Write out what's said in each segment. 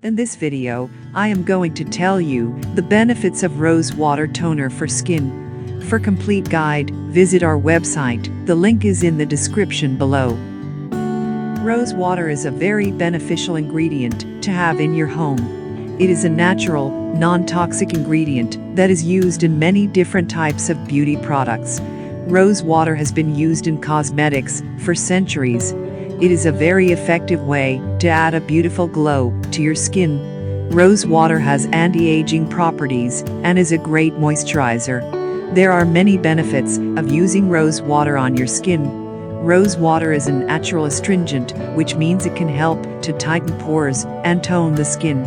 In this video, I am going to tell you the benefits of rose water toner for skin. For complete guide, visit our website. The link is in the description below. Rose water is a very beneficial ingredient to have in your home. It is a natural, non-toxic ingredient that is used in many different types of beauty products. Rose water has been used in cosmetics for centuries. It is a very effective way to add a beautiful glow to your skin. Rose water has anti-aging properties and is a great moisturizer. There are many benefits of using rose water on your skin. Rose water is a natural astringent, which means it can help to tighten pores and tone the skin.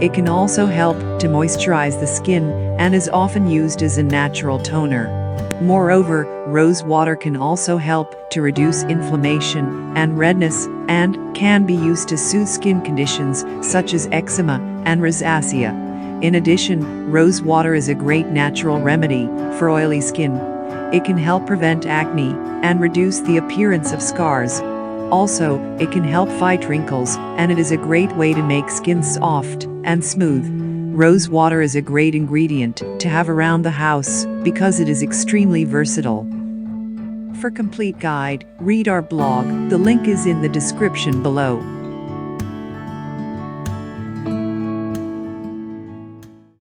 It can also help to moisturize the skin and is often used as a natural toner. Moreover, rose water can also help to reduce inflammation and redness and can be used to soothe skin conditions such as eczema and rosacea. In addition, rose water is a great natural remedy for oily skin. It can help prevent acne and reduce the appearance of scars. Also, it can help fight wrinkles, and it is a great way to make skin soft and smooth. Rose water is a great ingredient to have around the house because it is extremely versatile. For complete guide, read our blog. The link is in the description below.